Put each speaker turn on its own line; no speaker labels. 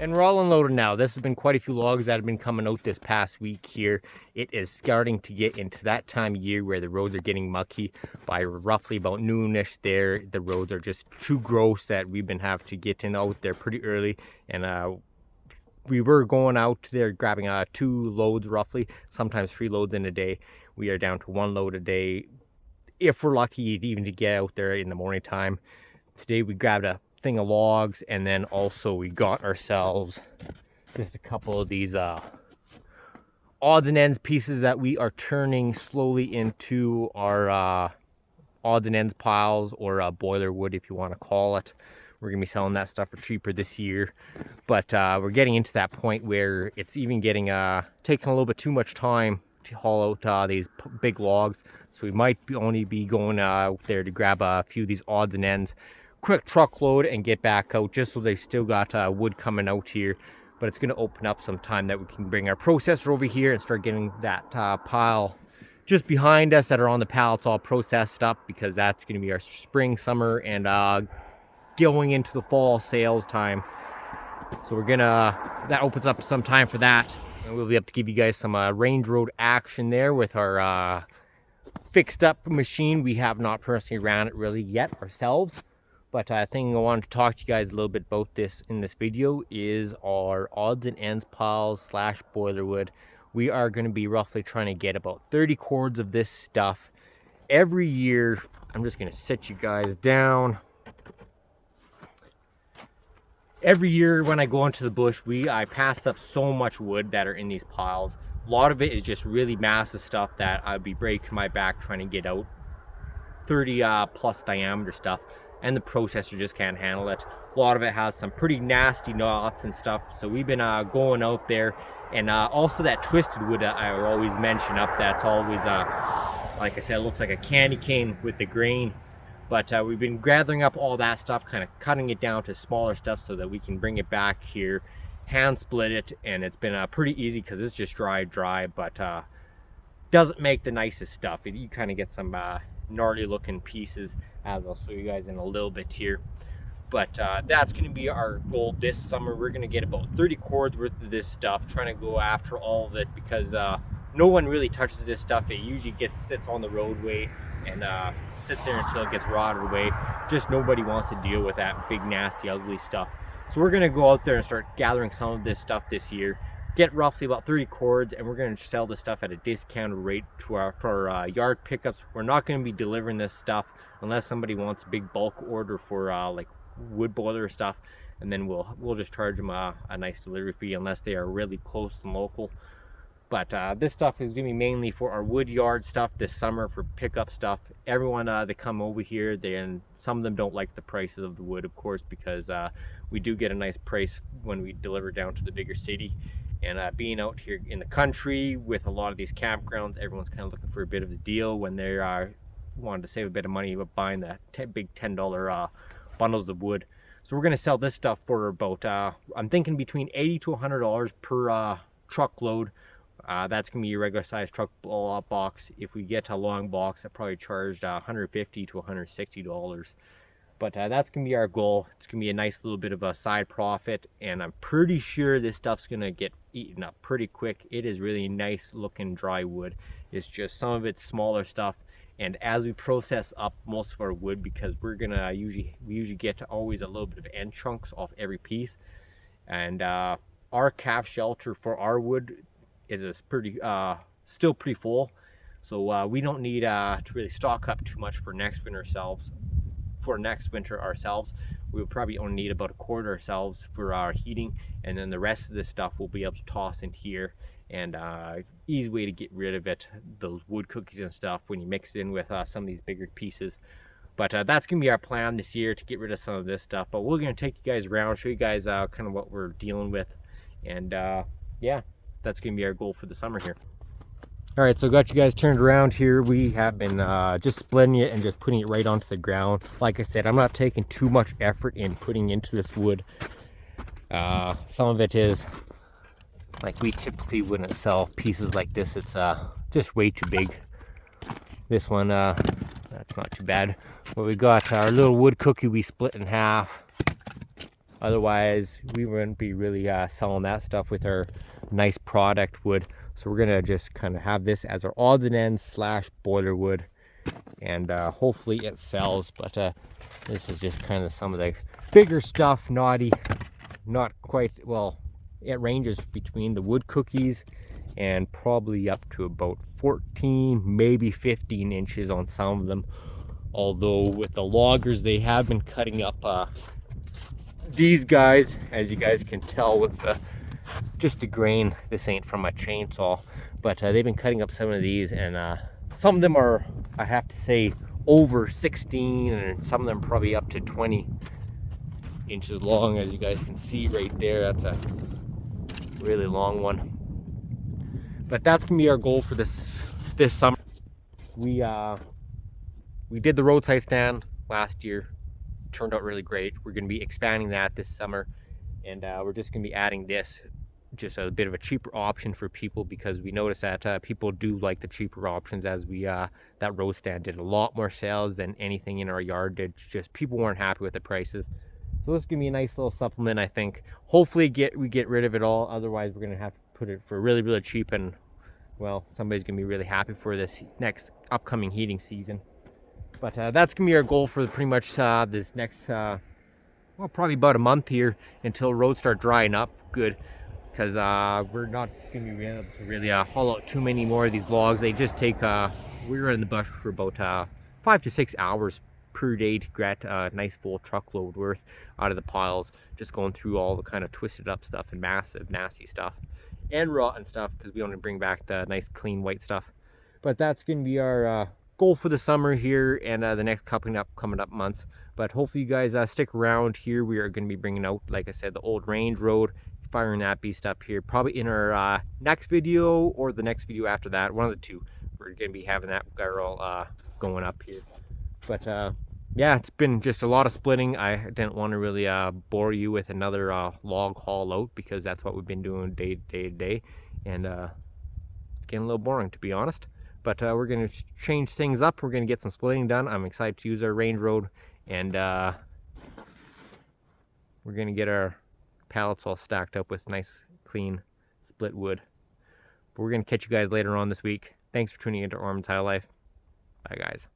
And we're all unloaded now. This has been quite a few logs that have been coming out this past week here. It is starting to get into that time of year where the roads are getting mucky. By roughly about noonish there, the roads are just too gross that we've been having to get in out there pretty early. And we were going out there grabbing 2 loads roughly, sometimes 3 loads in a day. We are down to 1 load a day, if we're lucky even to get out there in the morning time. Today we grabbed a thing of logs, and then also we got ourselves just a couple of these odds and ends pieces that we are turning slowly into our odds and ends piles, or boiler wood if you want to call it. We're gonna be selling that stuff for cheaper this year, but we're getting into that point where it's even getting taking a little bit too much time to haul out these big logs. So we might only be going out there to grab a few of these odds and ends, quick truckload, and get back out, just so they still got wood coming out here. But it's going to open up some time that we can bring our processor over here and start getting that pile just behind us that are on the pallets all processed up, because that's going to be our spring, summer, and going into the fall sales time. So we're gonna, that opens up some time for that, and we'll be able to give you guys some range road action there with our fixed up machine. We have not personally ran it really yet ourselves, but I think I wanted to talk to you guys a little bit about this in this video is our odds and ends piles slash boiler wood. We are going to be roughly trying to get about 30 cords of this stuff every year. I'm just going to sit you guys down. Every year when I go into the bush, I pass up so much wood that are in these piles. A lot of it is just really massive stuff that I'd be breaking my back trying to get out. 30 plus diameter stuff, and the processor just can't handle it. A lot of it has some pretty nasty knots and stuff, so we've been going out there. And also that twisted wood I always mention up, that's always like I said, it looks like a candy cane with the grain. But we've been gathering up all that stuff, kind of cutting it down to smaller stuff so that we can bring it back here, hand split it, and it's been pretty easy because it's just dry, but doesn't make the nicest stuff. You kind of get some gnarly looking pieces, as I'll show you guys in a little bit here. But that's going to be our goal this summer. We're going to get about 30 cords worth of this stuff, trying to go after all of it, because no one really touches this stuff. It usually sits on the roadway and sits there until it gets rotted away. Just nobody wants to deal with that big, nasty, ugly stuff. So we're going to go out there and start gathering some of this stuff this year, get roughly about 30 cords, and we're going to sell this stuff at a discounted rate for our yard pickups. We're not going to be delivering this stuff unless somebody wants a big bulk order for like wood boiler stuff, and then we'll just charge them a nice delivery fee unless they are really close and local. But this stuff is going to be mainly for our wood yard stuff this summer, for pickup stuff. Everyone that come over here, and some of them don't like the prices of the wood, of course, because we do get a nice price when we deliver down to the bigger city. And being out here in the country with a lot of these campgrounds, everyone's kind of looking for a bit of a deal when they wanting to save a bit of money about buying the big $10 bundles of wood. So we're going to sell this stuff for about, I'm thinking between $80 to $100 per truckload. That's going to be a regular size truck box. If we get a long box, I probably charged $150 to $160. But that's going to be our goal. It's going to be a nice little bit of a side profit, and I'm pretty sure this stuff's going to get eaten up pretty quick. It is really nice looking dry wood. It's just some of it's smaller stuff, and as we process up most of our wood, because we're going to we usually get always a little bit of end chunks off every piece, and our calf shelter for our wood is pretty still pretty full, so we don't need to really stock up too much for next winter ourselves. We'll probably only need about a quart ourselves for our heating, and then the rest of this stuff we'll be able to toss in here. And easy way to get rid of it, those wood cookies and stuff, when you mix it in with some of these bigger pieces. But that's gonna be our plan this year, to get rid of some of this stuff. But we're gonna take you guys around, show you guys kind of what we're dealing with, and yeah, that's gonna be our goal for the summer here. All right, so got you guys turned around here. We have been just splitting it and just putting it right onto the ground. Like I said, I'm not taking too much effort in putting into this wood. Some of it is, like, we typically wouldn't sell pieces like this. It's just way too big. This one, that's not too bad. But we got our little wood cookie we split in half. Otherwise, we wouldn't be really selling that stuff with our nice product wood. So we're gonna just kind of have this as our odds and ends slash boiler wood, and hopefully it sells. But this is just kind of some of the bigger stuff, not quite, well, it ranges between the wood cookies and probably up to about 14, maybe 15 inches on some of them. Although with the loggers, they have been cutting up these guys, as you guys can tell with just the grain. This ain't from a chainsaw, but they've been cutting up some of these, and some of them are, I have to say, over 16, and some of them probably up to 20 inches long, as you guys can see right there. That's a really long one. But that's gonna be our goal for this summer. We did the roadside stand last year. Turned out really great. We're going to be expanding that this summer, and we're just going to be adding this, just a bit of a cheaper option for people, because we noticed that people do like the cheaper options, as we that road stand did a lot more sales than anything in our yard. It's just people weren't happy with the prices. So this is going to be a nice little supplement, I think. Hopefully we get rid of it all. Otherwise, we're going to have to put it for really, really cheap, and well, somebody's going to be really happy for this next upcoming heating season. But that's going to be our goal for pretty much this next, well, probably about a month here, until roads start drying up good. Because we're not going to be able to really haul out too many more of these logs. They just take, we were in the bush for about 5 to 6 hours per day to get a nice full truckload worth out of the piles. Just going through all the kind of twisted up stuff and massive, nasty stuff. And rotten stuff, because we want to bring back the nice, clean, white stuff. But that's going to be our goal for the summer here, and the next coming up months. But hopefully you guys stick around here. We are going to be bringing out, like I said, the old range road, firing that beast up here, probably in our next video or the next video after that, one of the two. We're going to be having that girl going up here. But yeah, it's been just a lot of splitting. I didn't want to really bore you with another log haul out, because that's what we've been doing day to day, and it's getting a little boring, to be honest. But we're going to change things up. We're going to get some splitting done. I'm excited to use our range road, and we're going to get our pallets all stacked up with nice, clean, split wood. But we're going to catch you guys later on this week. Thanks for tuning into Armands High Life. Bye, guys.